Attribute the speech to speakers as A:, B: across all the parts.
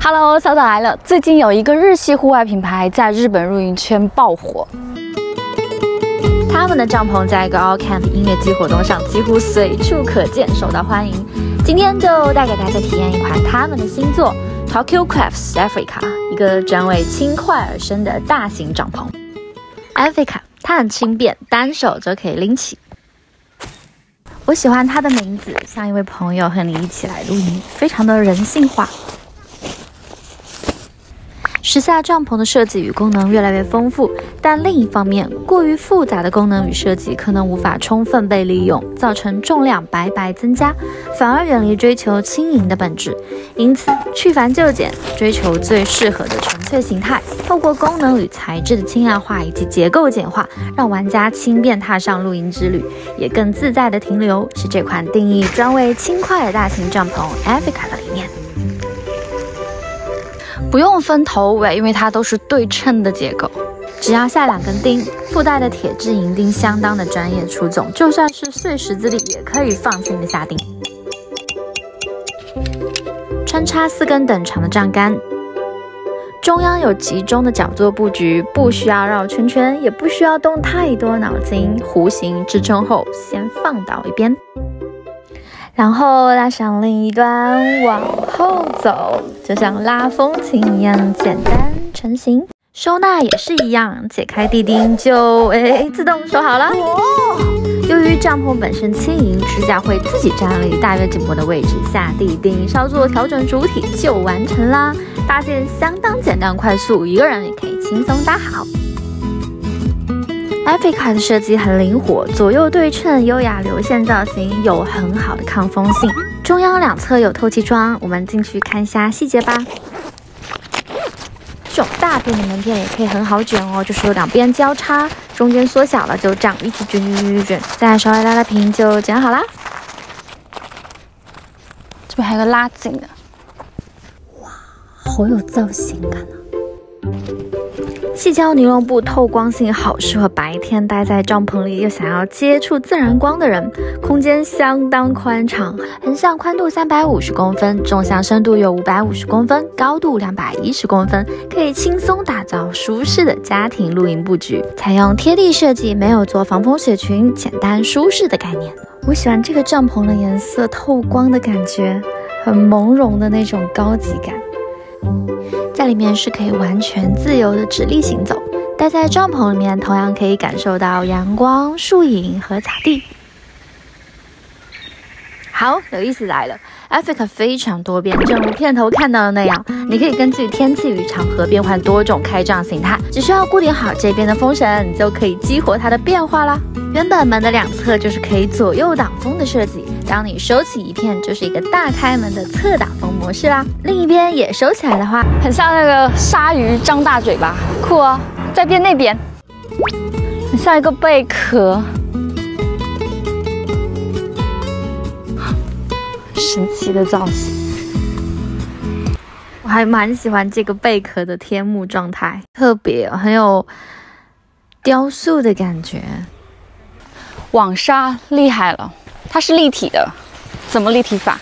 A: Hello， 小岛来了。最近有一个日系户外品牌在日本露营圈爆火，他们的帐篷在一个 All Camp 音乐季活动上几乎随处可见，受到欢迎。今天就带给大家体验一款他们的新作 Tokyo Crafts Africa， 一个专为轻快而生的大型帐篷。Africa 它很轻便，单手就可以拎起。我喜欢它的名字，像一位朋友和你一起来露营，非常的人性化。时下帐篷的设计与功能越来越丰富，但另一方面，过于复杂的功能与设计可能无法充分被利用，造成重量白白增加，反而远离追求轻盈的本质。因此，去繁就简，追求最适合的纯粹形态，透过功能与材质的轻量化以及结构简化，让玩家轻便踏上露营之旅，也更自在的停留，是这款定义专为轻快的大型帐篷 Africa 的理念。不用分头尾，因为它都是对称的结构，只要下2根钉，附带的铁质银钉相当的专业出众，就算是碎石子里也可以放心的下钉。穿插4根等长的帐杆，中央有集中的角座布局，不需要绕圈圈，也不需要动太多脑筋，弧形支撑后先放倒一边。然后拉上另一端，往后走，就像拉风琴一样简单成型。收纳也是一样，解开地钉就自动收好了。由于帐篷本身轻盈，支架会自己站立大约颈部的位置下地钉，稍作调整主体就完成啦。搭建相当简单快速，一个人也可以轻松搭好。Africa 的设计很灵活，左右对称，优雅流线造型，有很好的抗风性。中央2侧有透气窗，我们进去看一下细节吧。这种大片的门片也可以很好卷哦，就是有2边交叉，中间缩小了就这样一起卷，再稍微拉平就剪好啦。这边还有个拉紧的，哇，好有造型感啊！细胶尼龙布透光性好，适合白天待在帐篷里又想要接触自然光的人。空间相当宽敞，横向宽度350公分，纵向深度有550公分，高度210公分，可以轻松打造舒适的家庭露营布局。采用贴地设计，没有做防风雪裙，简单舒适的概念。我喜欢这个帐篷的颜色，透光的感觉，很朦胧的那种高级感。在里面是可以完全自由的直立行走，待在帐篷里面同样可以感受到阳光、树影和草地。好，有意思来了 ，Africa 非常多变，正如片头看到的那样，你可以根据天气与场合变换多种开帐形态，只需要固定好这边的风绳，你就可以激活它的变化啦。原本门的2侧就是可以左右挡风的设计，当你收起一片，就是一个大开门的侧挡风模式啦。另一边也收起来的话，很像那个鲨鱼张大嘴巴，酷哦。再变那边，很像一个贝壳，神奇的造型。我还蛮喜欢这个贝壳的天幕状态，特别很有雕塑的感觉。网纱厉害了，它是立体的，怎么立体法？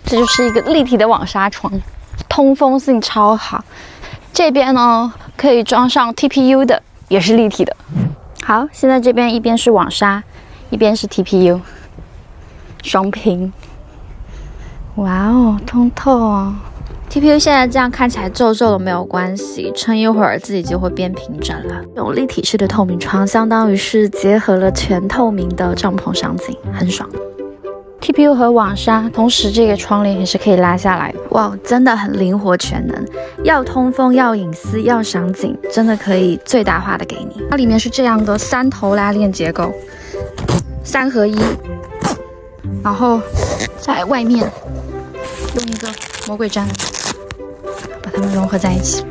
A: 这就是一个立体的网纱窗，通风性超好。这边呢可以装上 TPU 的，也是立体的。好，现在这边一边是网纱，一边是 TPU， 双屏。哇哦，通透哦。TPU 现在这样看起来皱皱的没有关系，撑一会儿自己就会变平整了。这种立体式的透明窗，相当于是结合了全透明的帐篷场景，很爽。TPU 和网纱，同时这个窗帘也是可以拉下来的。哇，真的很灵活全能，要通风，要隐私，要赏景，真的可以最大化的给你。它里面是这样的3头拉链结构，3合1，然后在外面用一个魔鬼毡把它们融合在一起。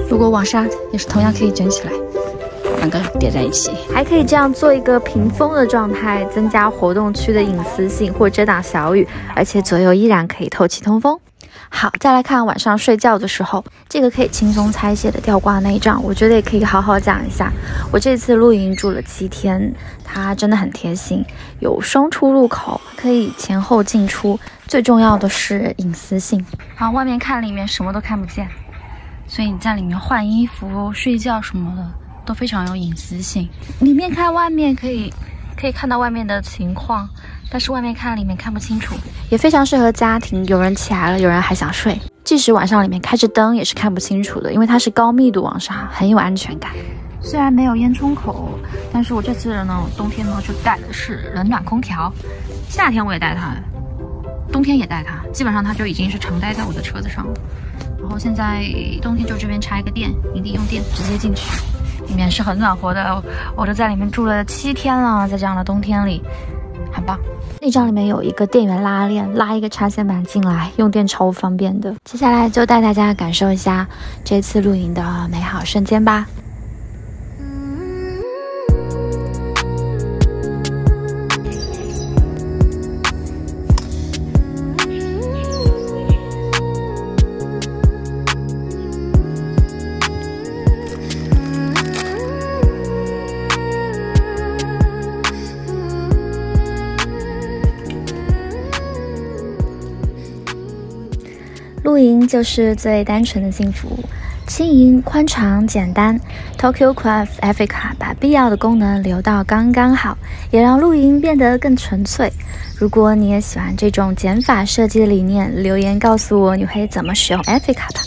A: 如果网纱也是同样可以卷起来，两个叠在一起，
B: 还可以这样做一个屏风的状态，增加活动区的隐私性或遮挡小雨，而且左右依然可以透气通风。好，再来看晚上睡觉的时候，这个可以轻松拆卸的吊挂内帐，我觉得也可以好好讲一下。我这次露营住了7天，它真的很贴心，有双出入口，可以前后进出，最重要的是隐私性。好，外面看里面什么都看不见，所以你在里面换衣服、睡觉什么的都非常有隐私性。里面看外面可以看到外面的情况，但是外面看里面看不清楚，也非常适合家庭，有人起来了，有人还想睡，即使晚上里面开着灯也是看不清楚的，因为它是高密度网纱，很有安全感。虽然没有烟囱口，但是我这次呢，冬天呢就带的是冷暖空调，夏天我也带它，冬天也带它，基本上它就已经是常待在我的车子上了。然后现在冬天就这边插一个电，营地用电直接进去，里面是很暖和的，我就在里面住了7天了，在这样的冬天里，很棒。内帐里面有一个电源拉链，拉一个插线板进来，用电超方便的。接下来就带大家感受一下这次露营的美好瞬间吧。露营就是最单纯的幸福，轻盈、宽敞、简单。Tokyo Craft Africa 把必要的功能留到刚刚好，也让露营变得更纯粹。如果你也喜欢这种减法设计的理念，留言告诉我你会怎么使用 Africa 吧。